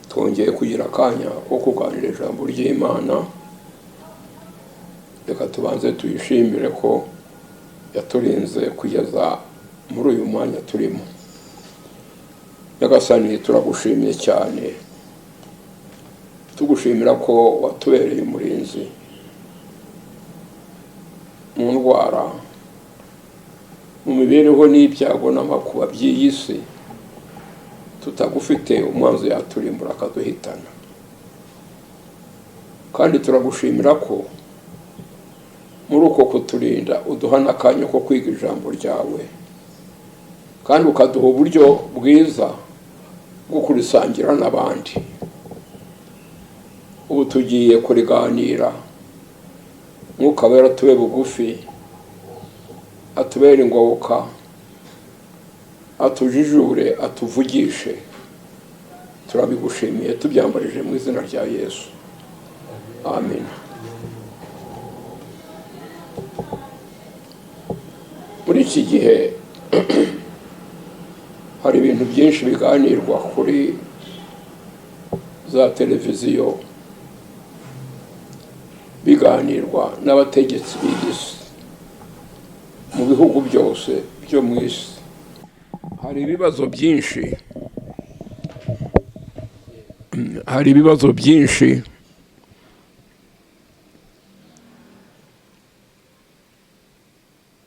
twongeye kugira akanya ko kuganira ijambo ry'Imana. Reka tubanze tuyishimire ko yaturinze kugeza muri uyu mwanya turimo. Nyagasani, turagushimiye cyane, tugushimira ko watubereye umurinzi mu ndwara, mu mibereho n'ibyago n'amakuba by'iyi si. Tutagufite umwanzi yaturimbura akaduhitana. Kandi turagushimira ko muri uko kuturinda uduha n'akanya ko kwiga ijambo ryawe, kandi ukaduha uburyo bwiza bwo kurisangira n'abandi. Ubu tugiye kuriganira, Mwuka Wera atube bugufi, atubere ingoboka, atujijure, atuvugishe. Turabigushimiye tubyambarije mu izina rya Yesu, amen. Muri iki gihe hari ibintu byinshi biganirwa kuri za televiziyo, biganirwa n'abategetsi b'isi mu bihugu byose byo mu isi. Hari ibibazo byinshi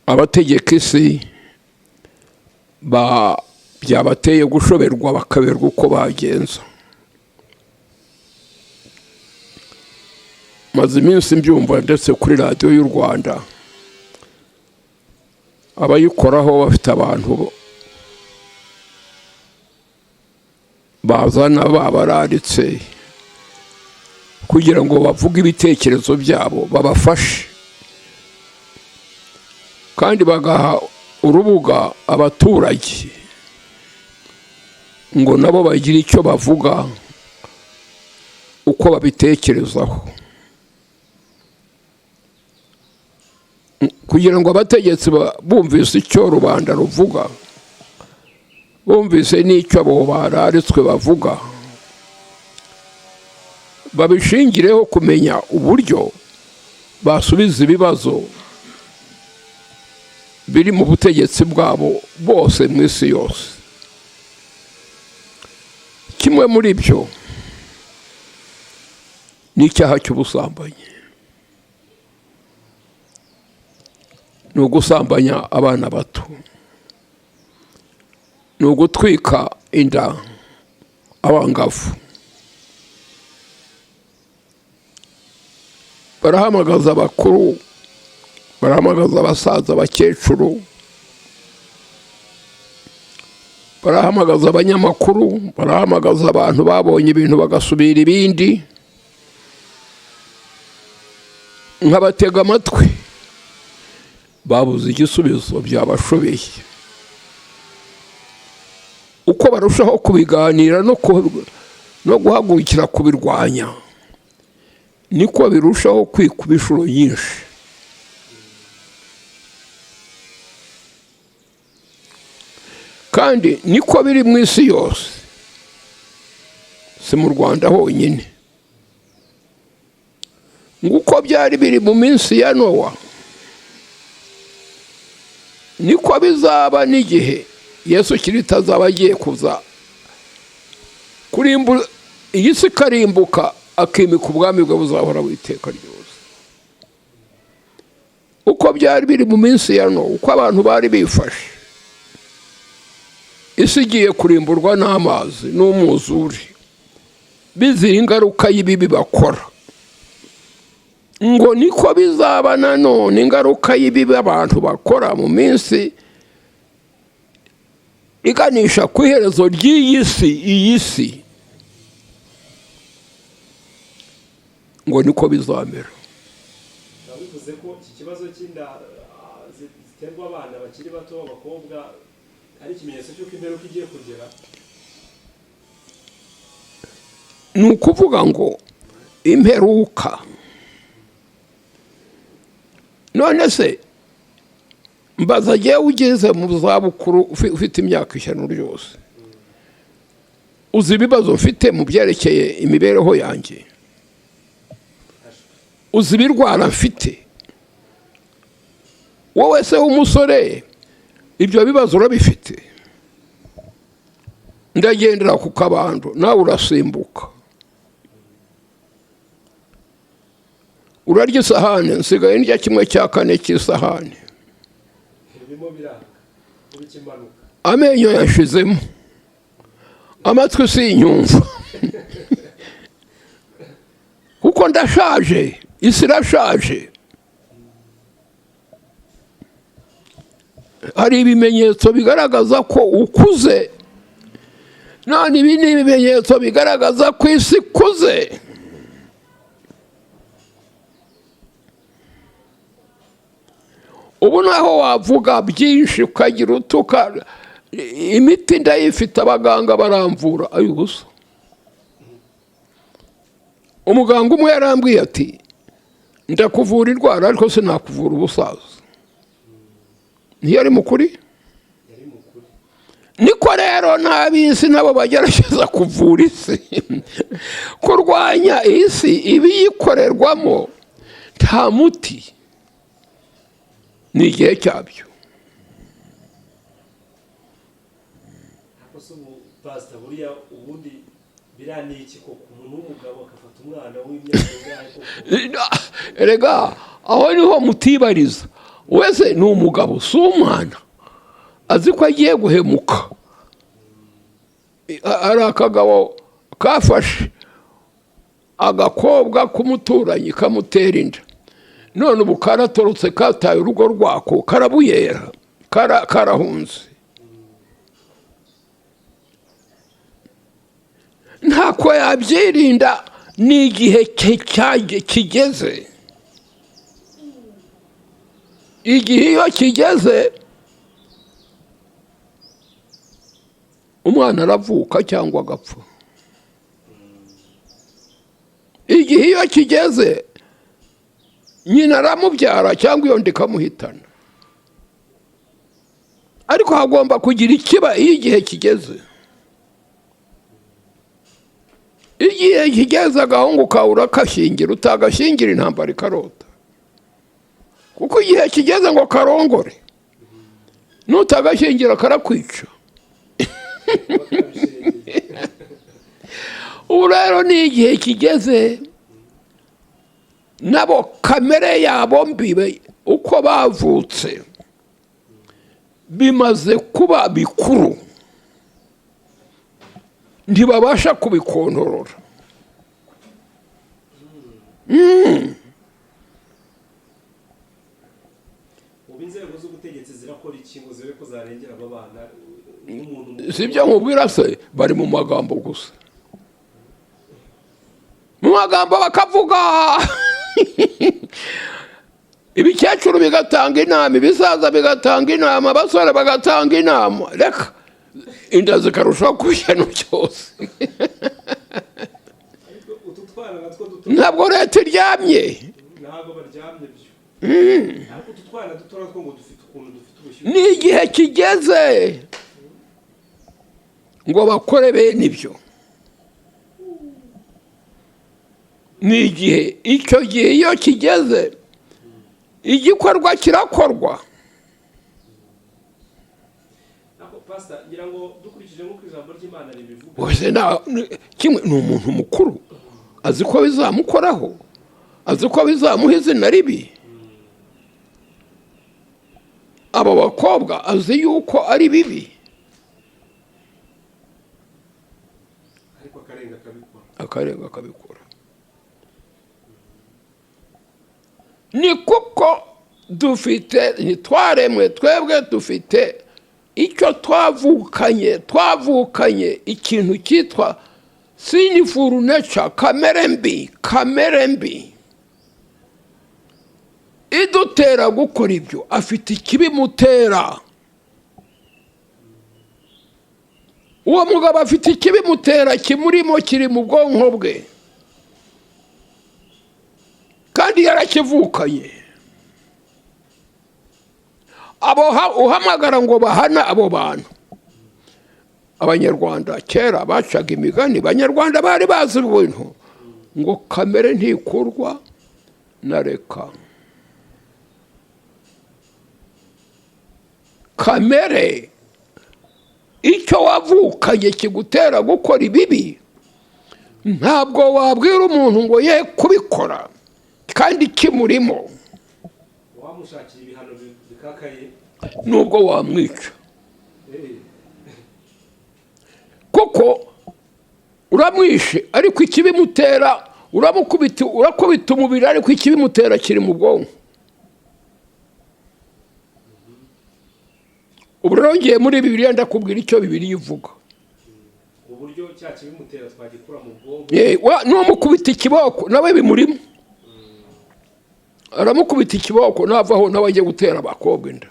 abategeka isi byabateye gushoberwa bakaberwa uko bagenza. Maze iminsi mbyumva ndetse kuri radiyo y'u Rwanda, abayikoraho bafite abantu bazana babararitse kugira ngo bavuge ibitekerezo byabo, babafashe, kandi bagaha urubuga abaturage ngo nabo bagire icyo bavuga uko babitekerezaho, kugira ngo abategetsi bumvise icyo rubanda ruvuga, bumvise n'icyo abo bararitswe bavuga, babishingireho kumenya uburyo basubiza ibibazo biri mu butegetsi bwabo bose mu isi yose. Kimwe muri byo ni icyaha cy'ubusambanyi. Ni ugusambanya abana bato, ni ugutwika inda abangavu. Barahamagaza abakuru, barahamagaza abasaza, abakecuru, barahamagaza abanyamakuru, barahamagaza abantu babonye ibintu bagasubira ibindi, nkabatega amatwi. Babuze igisubizo, byabashobeye. Uko barushaho kubiganira no guhagurukira kubirwanya, niko birushaho kwikuba inshuro nyinshi. Kandi niko biri mu isi yose, si mu Rwanda honyine. Nguko byari biri mu minsi ya Nowa, niko bizaba n'igihe Yesu Kristo azaba agiye kuza kurimbura iyi si, karimbuka, akimika ubwami bwe buzahora bw'iteka ryose. Uko byari biri mu minsi ya Nowa, uko abantu bari bifashe, isi igiye kurimburwa n'amazi n'umwuzure, bizira ingaruka y'ibibi bakora. Ngo niko bizaba nanone ingaruka y'ibibi abantu bakora mu minsi iganisha ku iherezo ry'iyi si. Iyi si ngo niko bizamera. Bivuze ko iki kibazo cy'inda ziterwa abana bakiri bato b'abakobwa ari ikimenyetso cy'uko imperuka igiye kugera. Ni ukuvuga ngo imperuka, none se mbaza jyewe ugeze mu zabukuru ufite imyaka ijana ryose, uzi ibibazo mfite mu byerekeye imibereho yanjye, uzi ibirwara mfite, wowe se w'umusore ibyo bibazo urabifite. Ndagendera ku kabando nawe urasimbuka, urarya isahani, nsigaye ndya 1/4 cy'isahani, amenyo yashizemo, amatwi sinyumva kuko ndashaje, isi irashaje. Hari ibimenyetso bigaragaza ko ukuze, none ibi ni ibimenyetso bigaragaza ko isi ikuze. Ubu naho wavuga byinshi ukagira utuka, imiti ndayifite, abaganga baramvura ayubusa. Umuganga umwe yarambwiye ati ndakuvura indwara ariko sinakuvura ubusaza. Ntiyari mukuri? Niko rero n'ab'isi nabo bagerageza kuvura isi, kurwanya isi ibiyikorerwamo nta muti, ni igihe cyabyo. Pastor buriya ubundi biraniki ko umuntu w'umugabo akafata umwana w'imyaka erega aho niho mutibariza. Wese ni umugabo si umwana, azi ko agiye guhemuka. Ari akagabo kafashe agakobwa k'umuturanyi kamutera inda, none ubu karatorotse kataye urugo rwako, karabuyera, karahunze. Ntako yabyirinda, ni igihe kigeze. Igihe iyo kigeze umwana aravuka cyangwa agapfa. Igihe iyo kigeze nyina aramubyara cyangwa iyo ndikamuhitana. Ariko hagomba kugira ikiba iyo igihe kigeze. Igihe kigeze agahungu kawe urakashingira, utagashingira intambara ikarota. Kuko igihe kigeze ngo karongore, nutagashingira karakwica. Ubu rero ni igihe kigeze, nabo kamere yabo mbi uko bavutse bimaze kuba bikuru, ntibabasha kubikontorora. Inzego z'ubutegetsi zirakora iki ngo zibe ko zarengera aba bana? Sibyo nkubwira se, bari mu magambo gusa, mu magambo bakavuga. Ibikecuru bigatanga inama, ibisaza bigatanga inama, abasore bagatanga inama, reka inda zikarushaho kwishyano cyose. Ntabwo leta iryamye, ntabwo baryamye byo. Ni igihe kigeze ngo bakore bene ibyo. Ni igihe, icyo gihe iyo kigeze igikorwa kirakorwa. Pastor ngira ngo dukurikije nk'uko ijambo ry'Imana ribivuga, wese kimwe ni umuntu mukuru, azi ko bizamukoraho, azi ko bizamuha izina ribi. Abo bakobwa azi yuko ari bibi, ariko akarenga akabikora. Ni kuko dufite, ntitwaremwe twebwe, dufite icyo twavukanye ikintu cyitwa sinful nature, kamere mbi idutera gukora ibyo. Afite ikibimutera, uwo mugabo afite ikibimutera kimurimo, kiri mu bwonko bwe kandi yarakivukanye. Abo uhamagara ngo bahana abo bantu, abanyarwanda kera bacaga imigani, abanyarwanda bari bazi ibintu ngo kamere ntikurwa na reka. Kamere icyo wavukanye kigutera gukora ibibi, ntabwo wabwira umuntu ngo ye kubikora kandi kimurimo, wamushakira ibihano bikakaye nubwo wamwica. Kuko uramwishe ariko ikibimutera urakubita umubiri, ariko ikibimutera kiri mu bwonko. ubu rero ngiye muri Bibiliya ndakubwira icyo Bibiliya ivuga. uburyo cya kibimutera twagikura mu bwonko. N'umukubita ikiboko nawe bimurimo, aramukubita ikiboko navaho nawe agiye gutera abakobwa inda.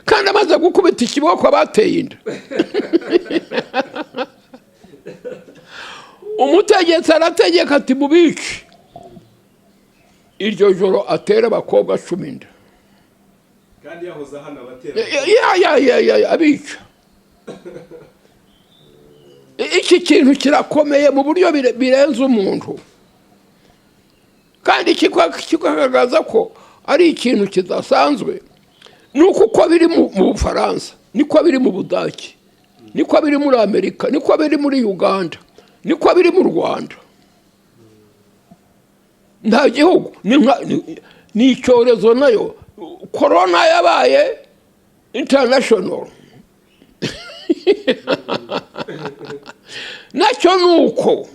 Kandi amaze gukubita ikiboko abateye inda. Umutegetsi arategeka ati mubice, iryo joro atera abakobwa 10 inda. Kandi yahoza hano abatera abica. Iki kintu kirakomeye mu buryo birenze umuntu, kandi kikagaragaza ko ari ikintu kidasanzwe. Nuko uko biri mu Bufaransa, niko biri mu Budage, niko biri muri Amerika, niko biri muri Uganda, niko biri mu Rwanda. Nta gihugu ni icyorezo nayo. Corona yabaye international. Nacyo nuko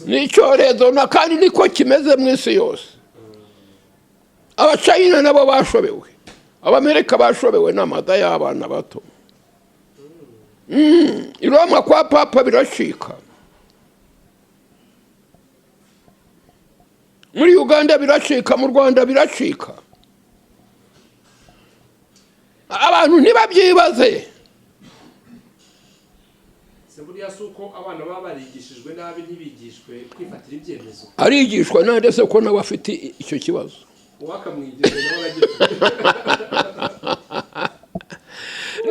ni icyorezo, na kandi niko kimeze mu isi yose. Abachina nabo bashobewe, Abamerika bashobewe n'amada y'abana bato. I Roma kwa papa birashika, muri Uganda birashika, mu Rwanda birashika. Abantu ntibabyibaze. Buriya suko abana baba barigishijwe nabi ntibigishwe kwifatira ibyemezo. Arigishwa nande se ko nawe afite icyo kibazo. Wakamwigisha nawe aragiye.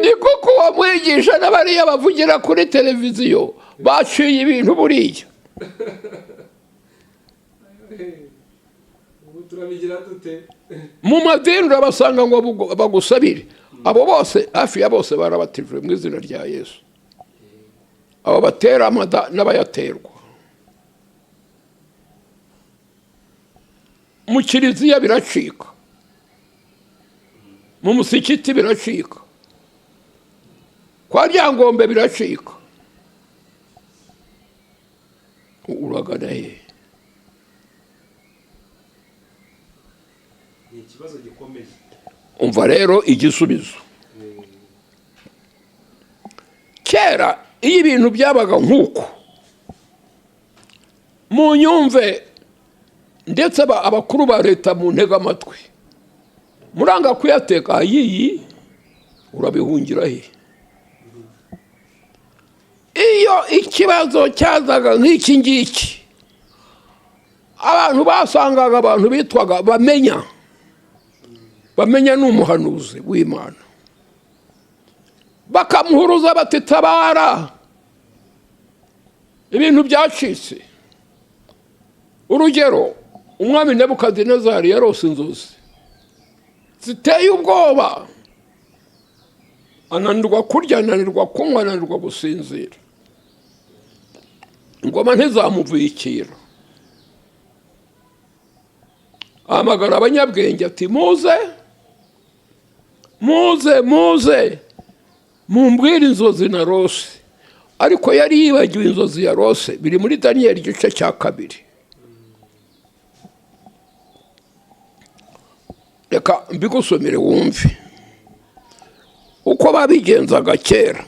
Niko kuba mwigisha n'abariya bavugira kuri televiziyo baciye ibintu buriya. Ubu turabigira dute? Mu madini urabasanga ngo bagusabire. Abo bose hafi ya bose barabatijwe mu izina rya Yesu. Abo batera amada n'abayaterwa. Mu kiliziya biracika, mu musikiti biracika, kwa Ryangombe biracika. Uragana he? Ni ikibazo gikomeye. Umva rero igisubizo. Kera iyo ibintu byabaga nk'uko, mu nyumve ndetse abakuru ba leta mu ntega amatwi, muranga kuyateka yiyi urabihungira he? Iyo ikibazo cyazaga nk'iki ngiki, abantu basangaga abantu bitwaga bamenya n'umuhanuzi w'Imana, bakamuhuruza bati tabara, ibintu byacitse. Urugero, umwami Nebukadinezari yarose inzozi ziteye ubwoba, ananirwa kurya, ananirwa kunywa, ananirwa gusinzira. Ingoma ntizamuvuyikira. Ahamagara abanyabwenge ati muze mumbwire inzozi narose. Ariko yari yibagiwe inzozi yarose. Biri muri Daniyeli igice cya 2. Reka mbigusomere wumve uko babigenzaga kera.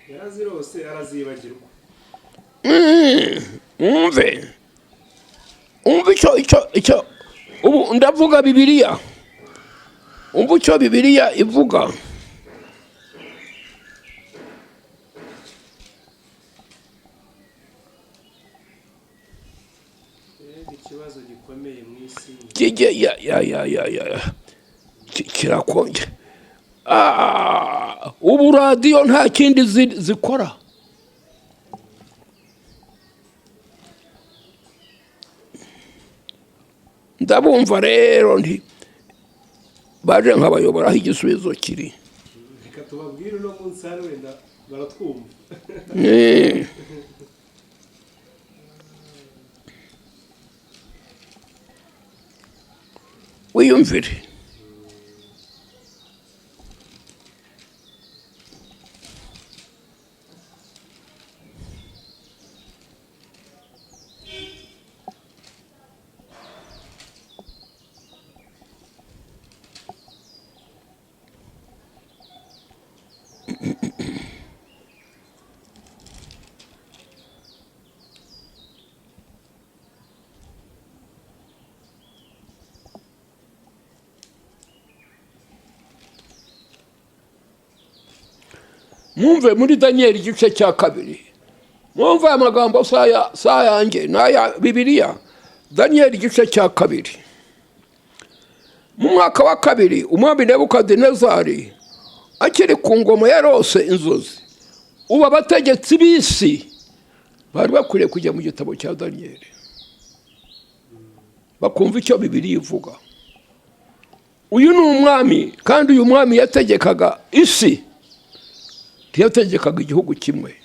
Yarazirose arazibagirwa. Umve icyo ubu ndavuga Bibiliya. Umva icyo Bibiliya ivuga. kirakonje. Ubu radiyo nta kindi zikora. Ndabumva rero nti baje nk'abayoboraho igisubizo kiri. Reka tubabwire uno munsi hari wenda baratwumva. Wiyumvire. Mwumve muri Daniel igice cya 2. Mwumve amagambo saa yanjye n'aya Bibiliya. Daniel igice cya 2. Mu mwaka wa 2 umwami Nebukadinezari akiri ku ngoma yarose inzozi. Ubu abategetsi b'isi bari bakwiriye kujya mu gitabo cya Daniel bakumva icyo Bibiliya ivuga. Uyu ni umwami, kandi uyu mwami yategekaga isi, ntiyategekaga igihugu kimwe.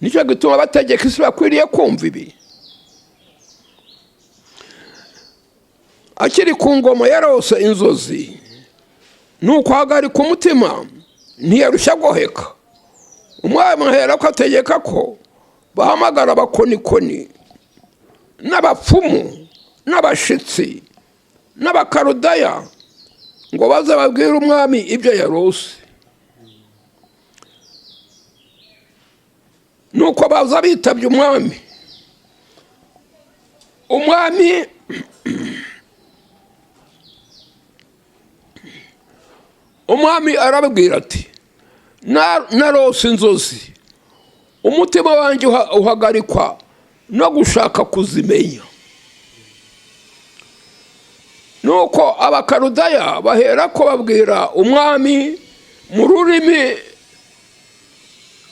Nicyo gituma abategeka isi bakwiriye kumva ibi. Akiri ku ngoma yarose inzozi, nuko ahagarika umutima, ntiyarushya goheka. Umwami ahera ko ategeka ko bahamagara abakonikoni n'abapfumu n'abashitsi n'abakarudaya ngo baze babwire umwami ibyo yarose. Nuko baza bitabye umwami. Umwami arababwira ati, narose inzozi, umutima wanjye uhagarikwa no gushaka kuzimenya. Nuko abakarudaya bahera ko babwira umwami mu rurimi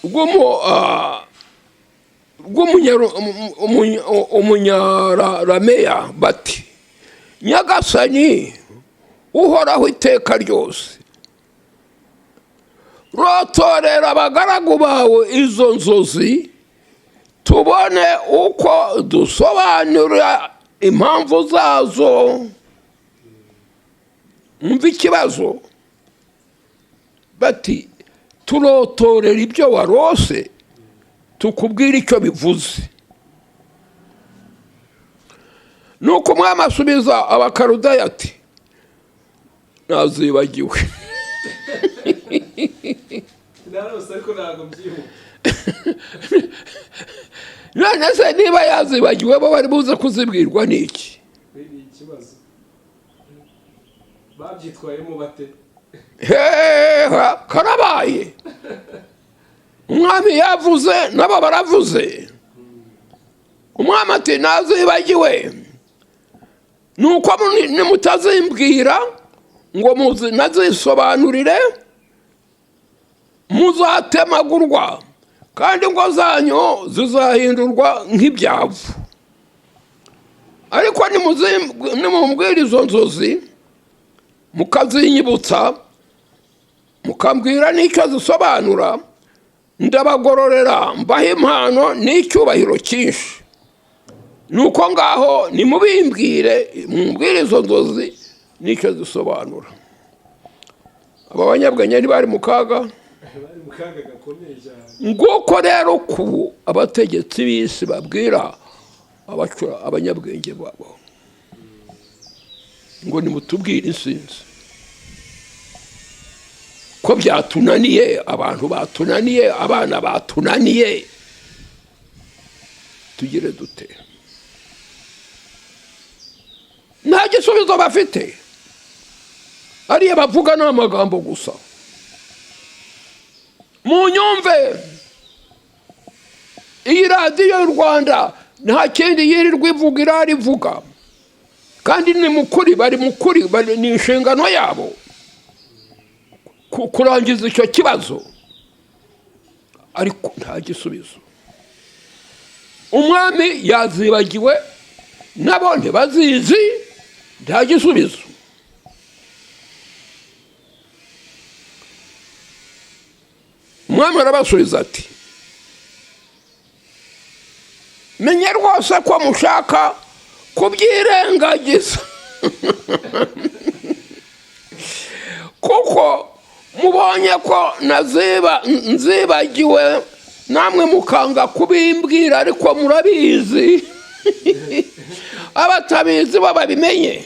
rw'umunyarameya bati, nyagasani uhoraho iteka ryose, rotorera abagaragu bawe izo nzozi, tubone uko dusobanura impamvu zazo. Umva ikibazo. Bati, turotorera ibyo warose, tukubwira icyo bivuze. Nuko umwami asubiza abakarudaya ati, nazibagiwe. Narose ariko ntabwo mbyibuka. None se niba yazibagiwe bo bari buze kuzibwirwa n'iki? Ni ikibazo. Babyitwayemo bate? Karabaye. Umwami yavuze nabo baravuze. Umwami ati, nazibagiwe. Nuko nimutazimbwira ngo nazisobanurire, muzatemagurwa, kandi ngo zanyu zizahindurwa nk'ibyavu. Ariko nimumbwira izo nzozi, mukazinyibutsa, mukambwira n'icyo zisobanura, ndabagororera mbaha impano n'icyubahiro cyinshi. Nuko ngaho nimubimbwire, mumbwire izo nzozi n'icyo zisobanura. Aba banyabwenge bari mu kaga. Bari mu kaga gakomeye cyane. Nguko rero ku abategetsi b'isi babwira abanyabwenge babo ngo nimutubwire insinzi ko byatunaniye, abantu batunaniye, abana batunaniye, tugire dute? Nta gisubizo bafite, ariyo bavuga n'amagambo gusa. Munyumve, iyi radiyo y'u Rwanda nta kindi yirirwa ivuga, irarivuga. kandi ni mukuri, bari mukuri, ni inshingano yabo kurangiza icyo kibazo, ariko nta gisubizo. Umwami yazibagiwe, nabo ntibazizi, nta gisubizo. Umwami arabasubiza ati, menye rwose ko mushaka kubyirengagiza kuko mubonye ko nzibagiwe, namwe mukanga kubimbwira, ariko murabizi. Abatabizi bo babimenye.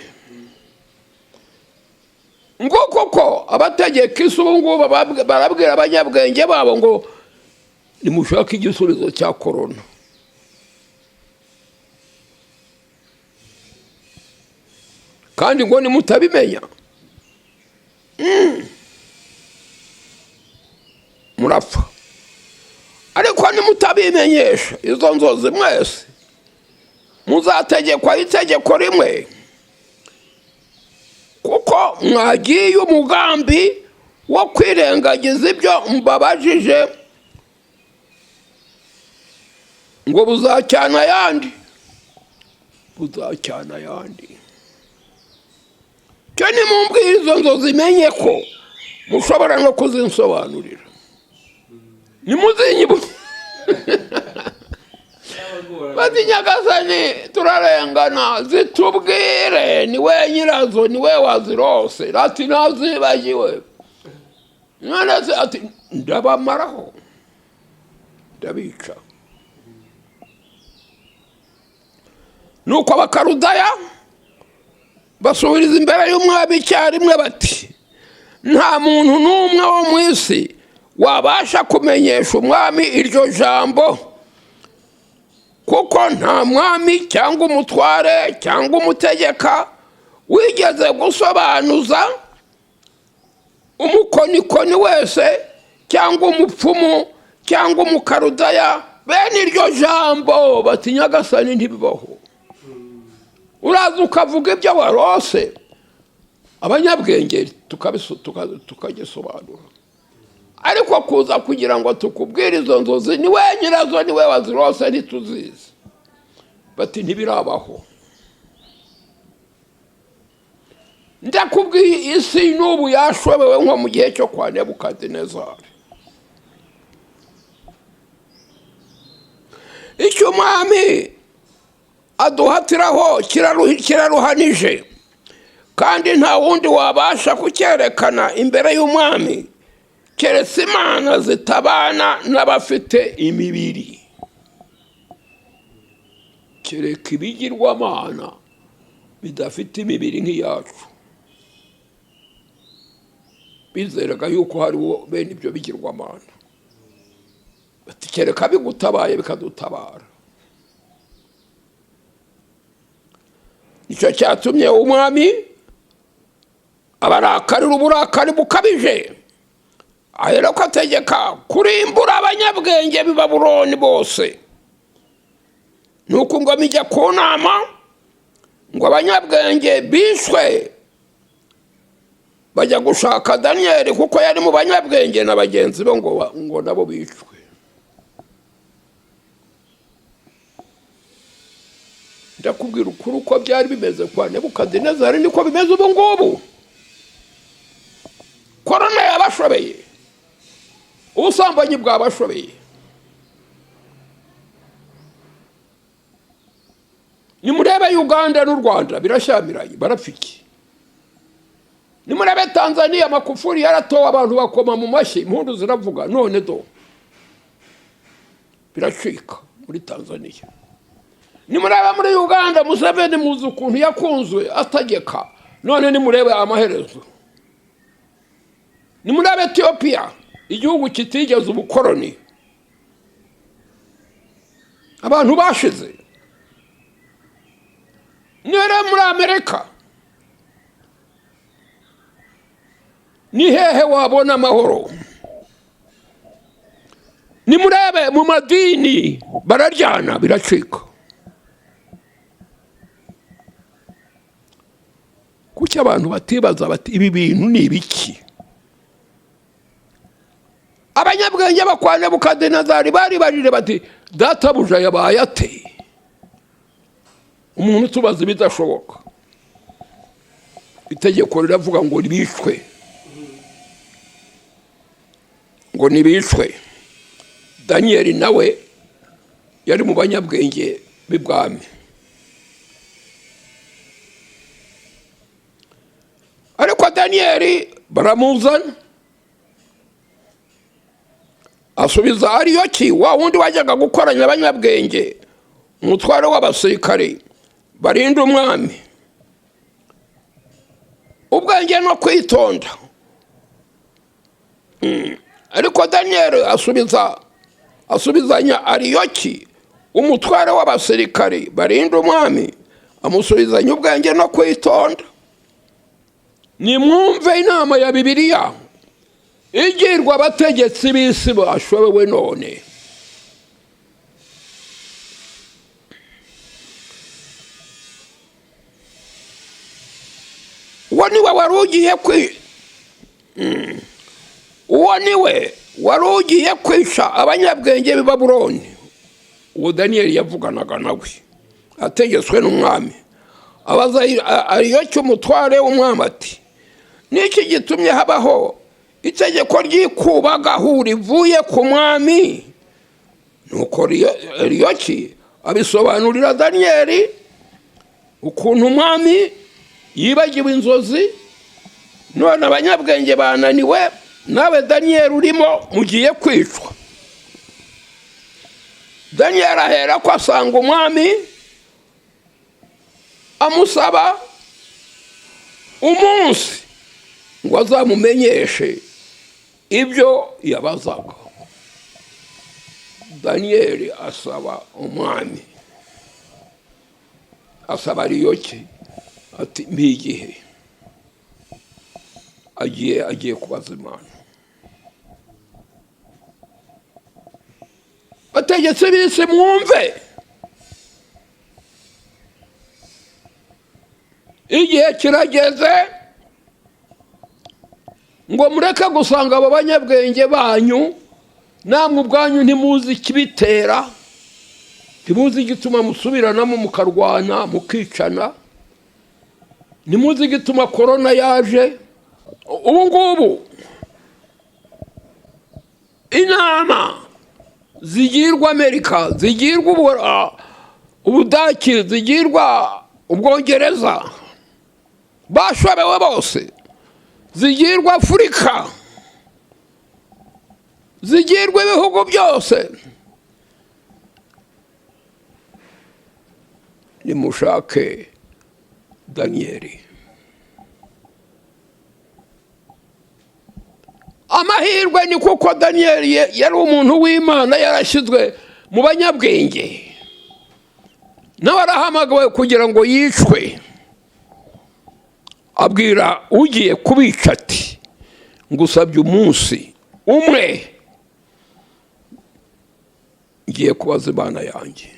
ngo koko abategeka isi ubu ngubu barabwira abanyabwenge babo ngo nimushake igisubizo cya korona. Kandi ngo nimutabimenya murapfa. Ariko nimutabimenyesha izo nzozi mwese muzategekwa itegeko rimwe, kuko mwagiye umugambi wo kwirengagiza ibyo mbabajije, ngo buzacyana ayandi, buzacyana ayandi. Cyo nimumbwire izo nzozi menye ko mushobora no kuzinsobanurira. Nimuzinyibu bati Nyagasani turarengana, zitubwire, niwe nyirazo, niwe wazirose. Ati nazibagiwe. None se ati ndabamaraho, ndabica. Nuko abakarudaya basubiriza imbere y'umwami icyarimwe bati, nta muntu n'umwe wo mu isi wabasha kumenyesha umwami iryo jambo, kuko nta mwami cyangwa umutware cyangwa umutegeka wigeze gusobanuza umukonikoni wese cyangwa umupfumu cyangwa umukarudaya bene iryo jambo. Bati Nyagasani ntibibaho. Uraza ukavuga ibyo warose, abanyabwenge tukagisobanura, ariko kuza kugira ngo tukubwire izo nzozi niwe nyirazo, niwe wazirose, ntituzizi. Bati ntibirabaho. Ndakubwiye isi n'ubu yashobewe nko mu gihe cyo kwa Nebukadinezari. Icyo umwami aduhatiraho kiraruhanije, kandi nta wundi wabasha kucyerekana imbere y'umwami keretse imana zitabana n'abafite imibiri. Kereka ibigirwamana bidafite imibiri nk'iyacu. Bizeraga yuko hariho bene ibyo bigirwamana. Bati kereka bigutabaye bikadutabara. Nicyo cyatumye umwami abarakarira uburakari bukabije, aherako ategeka kurimbura abanyabwenge b'i Babuloni bose. Nuko ingoma ijya ku nama, ngo abanyabwenge bishwe, bajya gushaka Daniyeli kuko yari mu banyabwenge na bagenzi be ngo nabo bicwe. Ndakubwira ukuri uko byari bimeze kwa Nebukadinezari niko bimeze ubu ngubu. Korona yabashobeye, ubusambanyi bwabashobeye. Nimurebe Uganda n'u Rwanda birashyamiranye, barapfiki. Nimurebe Tanzania amakufuri yaratowe, abantu bakoma mu mashyi, impundu ziravuga. None do biracika muri Tanzania. Nimurebe muri Uganda Museveni muzi ukuntu yakunzwe ategeka, none nimurebe amaherezo. Nimurebe Ethiopia, igihugu kitigeze ubukoroni, abantu bashize. Nimurebe muri Amerika, ni hehe wabona amahoro? Nimurebe mu madini bararyana biracika. kuki abantu batibaza bati ibi bintu ni ibiki? Abanyabwenge bakwa Nebukadinezari bari barire bati databuja yabaye ate? Umuntu tubaza ibidashoboka. Itegeko riravuga ngo nibishwe, ngo nibishwe. Daniel nawe yari mu banyabwenge b'ibwami. Ariko Daniel baramuzana asubiza Ariyoki, wa wundi wajyaga gukoranya abanyabwenge, umutware w'abasirikare barinda umwami, ubwenge no kwitonda. Ariko Daniel asubizanya Ariyoki, umutware w'abasirikare barinda umwami, amusubizanya ubwenge no kwitonda. Nimwumve inama ya Bibiliya igirwa abategetsi b'isi bashobewe none. Uwo niwe wari ugiye kwisha abanyabwenge b'i Babuloni. Uwo Daniel yavuganaga nawe ategetswe n'umwami. Abaza Ariyoki umutware w'umwami ati, niki gitumye habaho itegeko ry'ikubagahu rivuye ku mwami? Nuko Ariyoki abisobanurira Daniel ukuntu umwami yibagiwe inzozi, none abanyabwenge bananiwe, nawe Daniel urimo mugiye kwicwa. Daniel ahera ko asanga umwami amusaba umunsi ngo azamumenyeshe ibyo yabazaga. Daniel asaba umwami, asaba Ariyoki ati mpigihe agiye kubaza Imana. Bategetse bise mwumve, igihe kirageze ngo mureke gusanga aba banyabwenge banyu, namwe ubwanyu ntimuzi ikibitera, ntimuzi igituma musubiranamo mukarwana mukicana, ntimuzi igituma korona yaje. Ubu ngubu inama zigirwa Amerika, zigirwa Ubudaki, zigirwa Ubwongereza, bashobewe bose, zigirwa Afurika, zigirwa ibihugu byose. Nimushake Daniel. Amahirwe ni kuko Daniel yari umuntu w'Imana, yarashyizwe mu banyabwenge, nawe arahamagawe kugira ngo yicwe. Abwira ugiye kubica ati, ngusabye umunsi umwe ngiye kubaza Imana yanjye.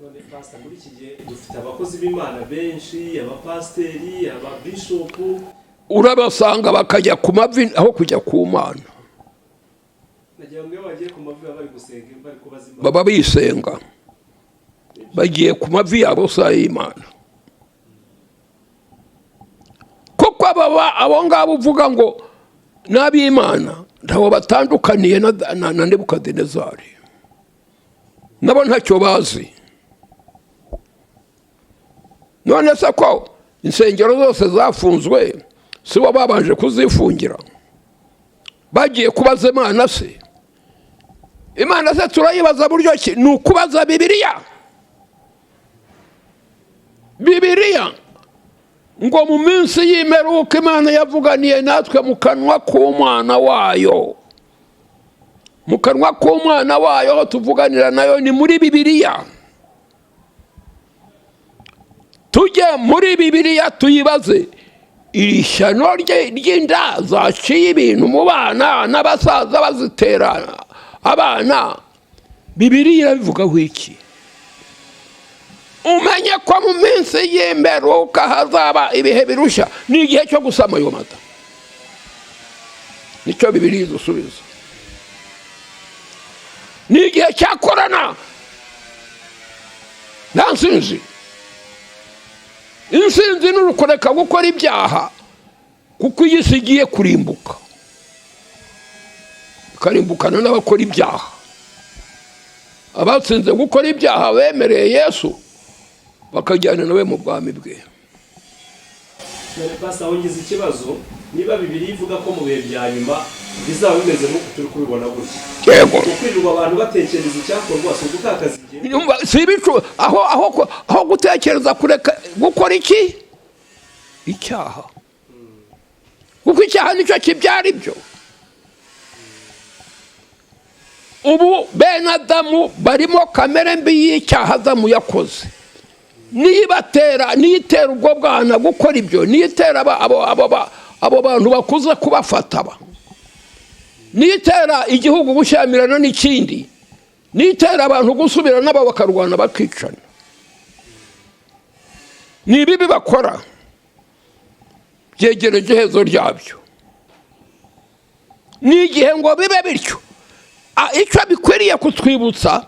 None pastor, muri iki gihe dufite abakozi b'Imana benshi, abapasteri, ababishopu, urabasanga bakajya ku mavi aho kujya ku Mana. nagira ngo bagiye ku mavi bari gusenga, bari kubaza Imana, baba bisenga, bagiye ku mavi yabo sa y'Imana. Kuko abo ngabo uvuga ngo n'ab'Imana ntaho batandukaniye na Nebukadinezari, nabo ntacyo bazi. None se ko insengero zose zafunzwe, si bo babanje kuzifungira? Bagiye kubaza Imana se? Imana se turayibaza buryo ki? Ni ukubaza Bibiliya. Bibiliya ngo mu minsi y'imperuka Imana yavuganiye natwe mu kanwa k'Umwana wayo. Mu kanwa k'Umwana wayo aho tuvuganira nayo ni muri Bibiliya. Tujye muri Bibiliya tuyibaze, iri shyano ry'inda zaciye ibintu mu bana n'abasaza bazitera abana, Bibiliya irabivugaho iki? umenye ko mu minsi y'imperuka hazaba ibihe birushya ni igihe cyo gusama ayo mata. Nicyo Bibiliya idusubiza. Ni igihe cya korona. Nta nsinzi. Insinzi ni ukureka gukora ibyaha kuko iyi si igiye kurimbuka. Ikarimbukana n'abakora ibyaha. Abatsinze gukora ibyaha bemereye Yesu bakajyana nawe mu bwami bwe. Pastor, wongeze ikibazo, niba Bibiliya ivuga ko mu bihe bya nyuma bizaba bimeze nk'uko turi kubibona gutya. Yego. Kwirirwa abantu batekereza icyakorwa si ugutakaza igihe. Si ibicu aho gutekereza kureka gukora iki? Icyaha. Kuko icyaha nicyo kibyara ibyo. Ubu bene Adamu barimo kamere mbi y'icyaha Adamu yakoze. Niyitera ubwo bwana gukora ibyo, niyitera abo bantu bakuze kubafata ba. Niyitera igihugu gushyamirana n'ikindi. Niyitera abantu gusubira nabo bakarwana bakicana. Ni bibi bakora. Byegereje hezo ryabyo. Ni igihe ngo bibe bityo. Icyo bikwiriye kutwibutsa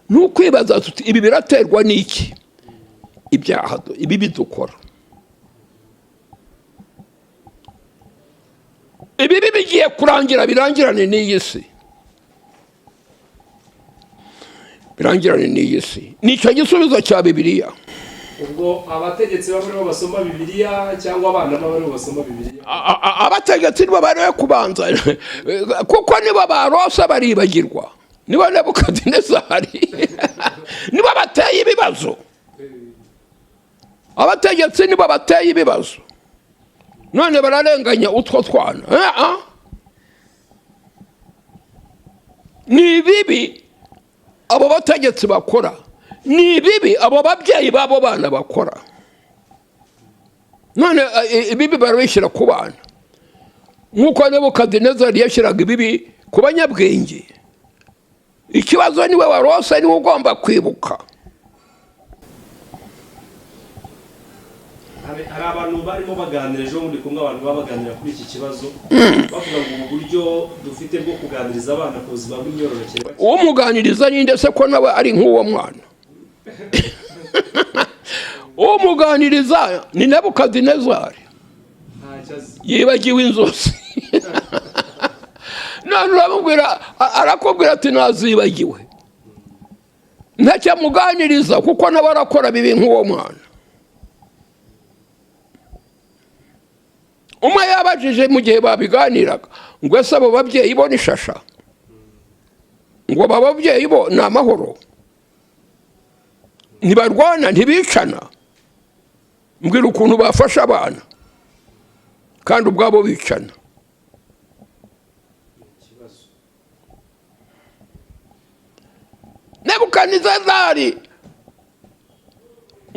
ni ukwibaza tuti ibi biraterwa n'iki? Ibyaha ibi bidukora. Ibi bigiye kurangira birangirane n'iyi si. Birangirane n'iyi si. Nicyo gisubizo cya Bibiliya. Ubwo abategetsi bamwe basoma Bibiliya cyangwa abana bamwe basoma Bibiliya? Abategetsi nibo bari kubanza kuko nibo barose baribagirwa. Nibo Nebukadinezari. Nibo bateye ibibazo. Abategetsi nibo bateye ibibazo. None bararenganya utwo twana. Ni bibi abo bategetsi bakora. Ni bibi abo babyeyi babo bana bakora. None ibibi barabishyira ku bana. Nkuko Nebukadinezari yashyiraga ibibi ku banyabwenge. Ikibazo niwe warose niwe ugomba kwibuka. Hari abantu barimo baganira ejo muri kumwe abantu babaganira kuri iki kibazo bavuga ngo uburyo dufite bwo kuganiriza abana ku buzima bw'imyororokere. Umuganiriza ni ndetse ko nawe ari nk'uwo mwana. Umuganiriza ni Nebukadinezari. Yibagiwe inzozi. None arakubwira ati nazibagiwe. Ntacyamuganiriza kuko nawe arakora bibi nk'uwo mwana. Umwe yabajije mu gihe babiganiraga ngo ese abo babyeyi bo ni shasha, ngo abo babyeyi bo ni amahoro, ntibarwana ntibicana. Mbwira ukuntu bafasha abana kandi ubwabo bicana. Nebukadinezari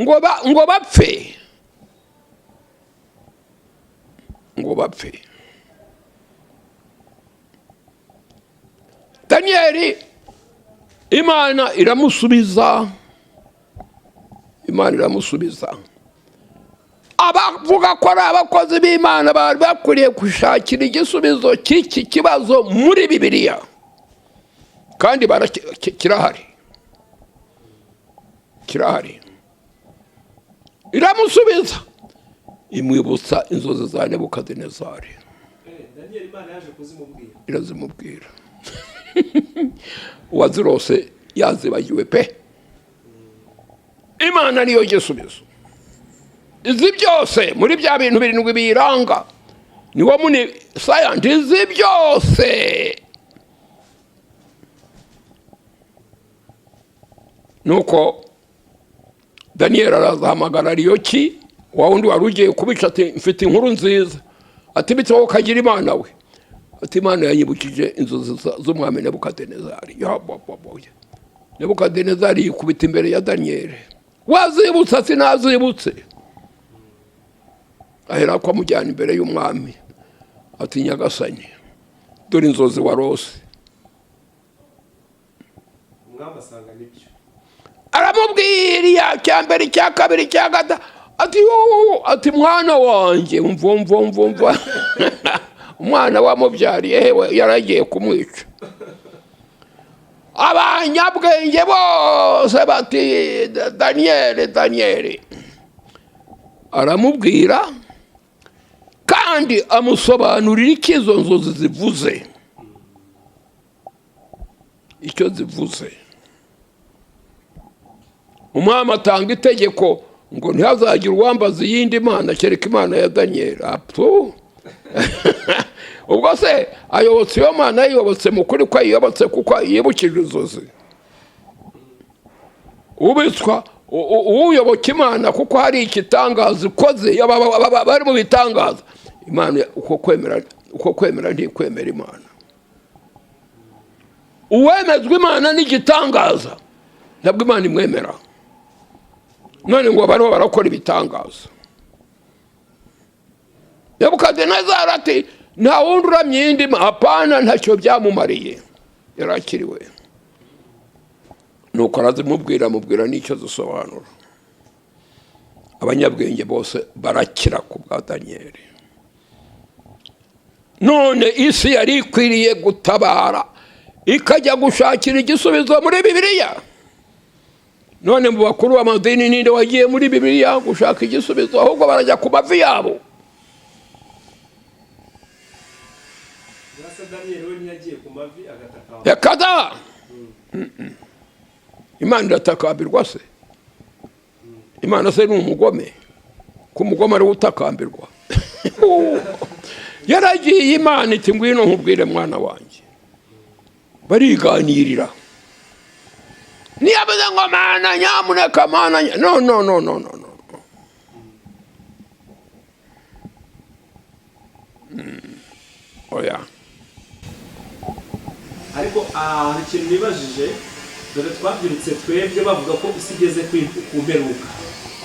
ngo bapfe. Ngo bapfe. Danieli Imana iramusubiza. Abavuga ko ari abakozi b'Imana bari bakwiriye gushakira igisubizo cy'iki kibazo muri Bibiliya. Kandi kirahari. Iramusubiza. Imwibutsa inzozi za Nebukadinezari. Daniel Imana yaje kuzimubwira. Irazimubwira. Uwazirose yazibagiwe pe. Imana niyo gisubizo. Izi byose muri bya bintu birindwi biranga niwo muni science izi byose. Nuko Daniel arazahamagara Ariyoki wa wundi wari ugiye kubica ati mfite inkuru nziza. Ati bityo kagira Imana we. Ati Imana yanyibukije inzozi z'umwami Nebukadinezari. Nebukadinezari yikubita imbere ya Daniel. Wazibutsa sinazibutse. Ahera ko amujyana imbere y'umwami. Ati nyagasani dore inzozi warose. Umwami asanga nibyo. aramubwira icya mbere icya kabiri icya gatatu ati mwana wanjye umva umwana wamubyariye hewe yaragiye kumwica. Abanyabwenge bose bati Daniel aramubwira kandi amusobanurira icyo izo nzozi zivuze, icyo zivuze. Umwami atanga itegeko ngo ntihazagire uwambaza iyindi mana kereka imana ya Daniel. Ubwo se ayobotse iyo mana yiyobotse mu kuri ko yiyobotse kuko yibukije inzozi? Ubitswa uyoboka imana kuko hari ikitangaza ikoze bari mu bitangaza. Imana uko kwemera ntikwemera imana. Uwemezwa imana n'igitangaza ntabwo imana imwemera. None ngo bariho barakora ibitangaza. Nebukadinezari ati nta wundi uramye indi apana, ntacyo byamumariye, yarakiriwe. Nuko arazimubwira n'icyo zisobanura. Abanyabwenge bose barakira ku bwa Daniel. None isi yari ikwiriye gutabara ikajya gushakira igisubizo muri Bibiliya. None mu bakuru b'amadini ninde wagiye muri Bibiliya gushaka igisubizo? Ahubwo barajya ku mavi yabo. Daniel we ntiyagiye ku mavi agatakamba. Yakada. Imana iratakambirwa se? Imana se ni umugome? Ku mugome ari utakambirwa. Yaragiye Imana iti ngwino nkubwire mwana wanjye. Bariganirira. Niyabuze ngo mana nyamuneka mana no. Oya. Ariko hari ikintu nibajije, dore twabyirutse twebwe bavuga ko isi igeze ku mperuka.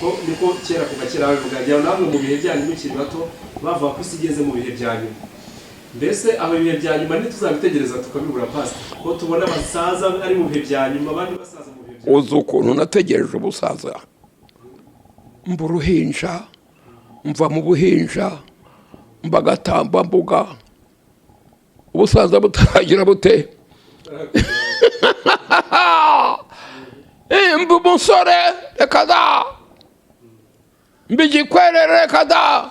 Ko niko kera kuva kera bavuga njyewe namwe mu bihe byanyu mukiri bato bavuga ko isi igeze mu bihe bya nyuma. Mbese abo bihe bya nyuma ntituzabitegereza tukabibura pasi ko tubona abasaza ari mu bihe bya nyuma abandi basaza mu bihe bya nyuma. Uzi ukuntu nategereje ubusaza? Mba uruhinja, mva mu buhinja, mba agatambambuga, ubusaza butaragira bute? Mba umusore reka da, mba igikwerere reka da.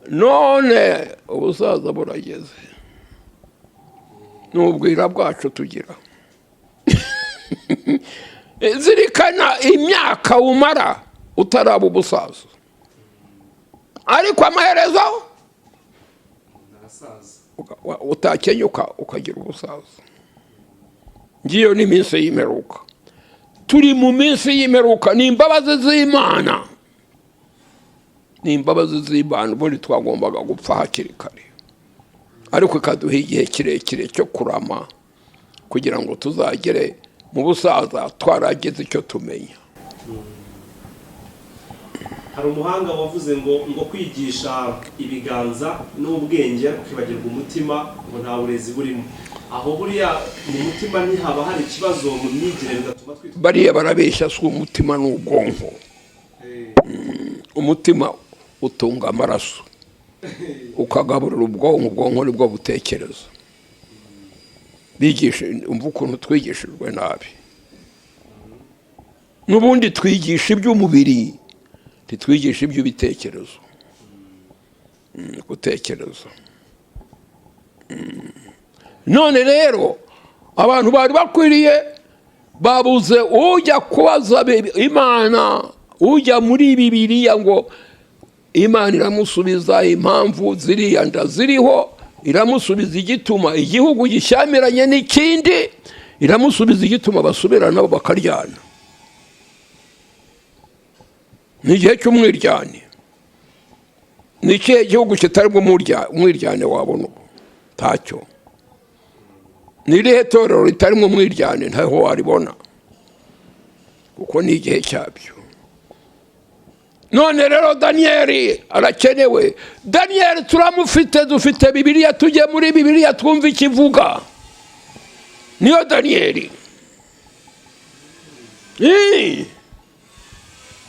None ubusaza burageze, n'ubwira bwacu tugira. Zirikana imyaka umara utaraba ubusaza, ariko amaherezo utakenyuka ukagira ubusaza. Ngiyo ni iminsi y'imperuka. Turi mu minsi y'imperuka, ni imbabazi z'Imana. Ni imbabazi z'Imana, ubundi twagombaga gupfa hakiri kare, ariko ikaduha igihe kirekire cyo kurama kugira ngo tuzagere mu busaza twaragize icyo tumenya. Hari umuhanga wavuze ngo kwigisha ibiganza n'ubwenge ukibagirwa umutima ngo nta burezi burimo. Aho buriya mu mutima ntihaba hari ikibazo mu myigire bigatuma twitwa bariya barabeshya si umutima n'ubwonko. Umutima utunga amaraso ukagaburira ubwonko nibwo butekereza. Bigisha umva ukuntu twigishijwe nabi. N'ubundi twigisha iby'umubiri titwigisha iby'ibitekerezo. Gutekereza. None rero abantu bari bakwiriye babuze ujya kubaza Imana, ujya muri Bibiliya ngo Imana iramusubiza impamvu ziriya nda ziriho, iramusubiza igituma igihugu gishyamiranye n'ikindi, iramusubiza igituma basubirana nabo bakaryana. Ni igihe cy'umwiryane. Ni ikihe gihugu kitarimo umwiryane wabona? Ntacyo. Ni irihe torero ritarimo umwiryane? ntaho waribona, kuko ni igihe cyabyo. None rero Daniel arakenewe. Daniel turamufite, dufite Bibiliya, tujye muri Bibiliya twumve ikivuga. Niyo Daniel.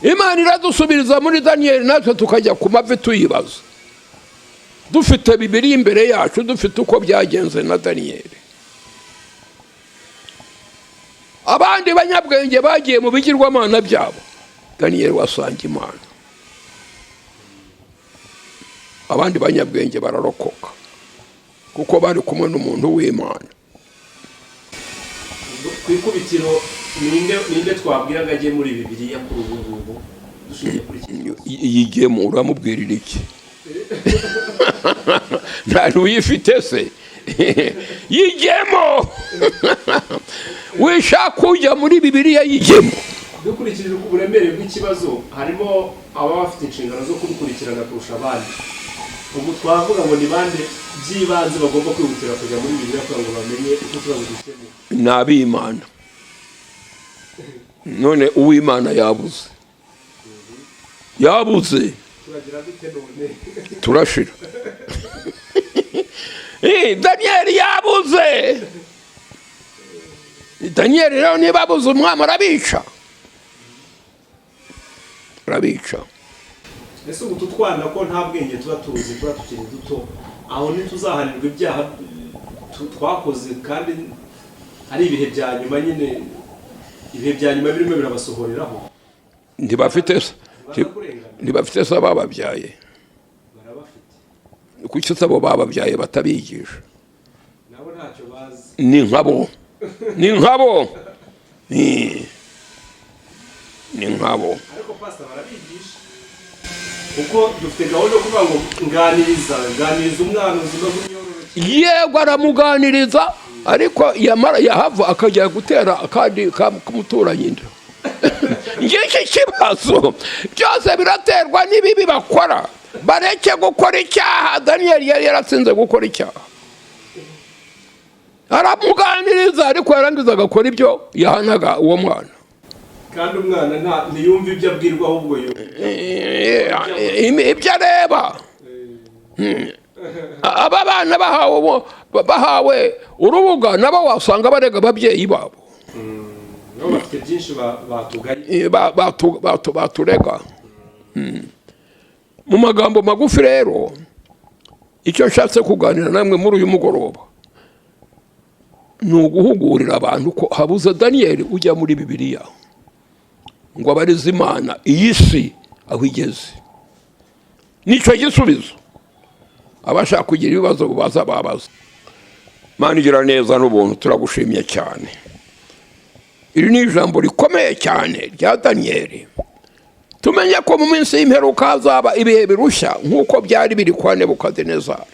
Imana iradusubiriza muri Daniyeli natwe tukajya ku mavi tuyibaza dufite Bibiliya imbere yacu dufite uko byagenze na Daniyeli. Abandi banyabwenge bagiye mu bigirwamana byabo, Daniyeli wasanga Imana. Abandi banyabwenge bararokoka kuko bari kumwe n'umuntu w'Imana. Kwikubitiro ninde twabwiraga agiye muri Bibiliya kuri ubu ngubu dushingiye kuri iki? Yigemo uramubwirira iki? Nta uyifite se? Yigemo. Wishaka kujya muri Bibiliya yigemo. Dukurikije uburemere bw'ikibazo harimo aba bafite inshingano zo kubikurikirana kurusha abandi. Ubu twavuga ngo ni bande by'ibanze bagomba kwihutira kujya muri Bibiliya kugira ngo bamenye uko ikibazo gikemuka. N'ab'Imana. None uw'Imana yabuze. Turagira dute none? Turashira. Daniyeli yabuze. Daniyeli rero niba abuze umwami arabica. Ese ubu tutwana ko nta bwenge tuba tuzi tuba tukiri duto, aho ntituzahanirwa ibyaha twakoze kandi ari ibihe bya nyuma nyine, ibihe bya nyuma birimo birabasohoreraho. Ntibafite se bababyaye? Barabafite. Kuki se abo bababyaye batabigisha? Nabo ntacyo bazi. Ni nkabo. Ariko pastor barabigisha. Kuko dufite gahunda yo kuvuga ngo nganiriza umwana uzima bw'imyororokere. Yego aramuganiriza ariko yahava akajya gutera akandi kumuturanye inda. Ngiki kibazo byose biraterwa n'ibibi bakora. Bareke gukora icyaha. Daniyeli yari yaratsinze gukora icyaha. Aramuganiriza ariko yarangiza agakora ibyo yahanaga uwo mwana. Kandi umwana ntiyumva ibyo abwirwa ahubwo ibyo areba. Aba bana bahawe urubuga nabo wasanga barega ababyeyi babo. Nabo bafite byinshi baturega. Mu magambo magufi rero icyo nshatse kuganira namwe muri uyu mugoroba ni uguhugurira abantu ko habuze Daniyeli ujya muri Bibiliya ngo abarize Imana iyi si aho igeze. Nicyo gisubizo. Abashaka kugira ibibazo babaza. Imana igira neza n'ubuntu, turagushimye cyane. Iri ni ijambo rikomeye cyane rya Daniyeli. Tumenye ko mu minsi y'imperuka hazaba ibihe birushya nk'uko byari biri kwa Nebukadinezari.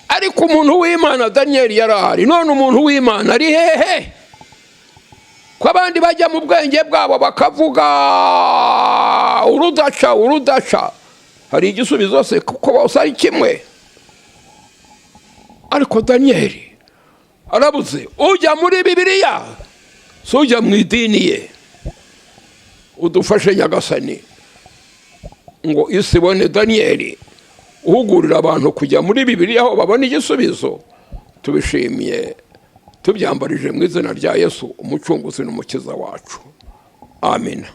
Ariko umuntu w'Imana Daniyeli yarahari. None umuntu w'Imana ari hehe? Ko abandi bajya mu bwenge bwabo bakavuga urudaca. Hari igisubizo se kuko bose ari kimwe. Ariko Daniyeli arabuze ujya muri Bibiliya, so ujya mu idini ye. Udufashe Nyagasani ngo isi ibone Daniyeli uhugurira abantu kujya muri Bibiliya aho babona igisubizo. Tubishimiye tubyambarije mu izina rya Yesu umucunguzi n'umukiza wacu. Amen.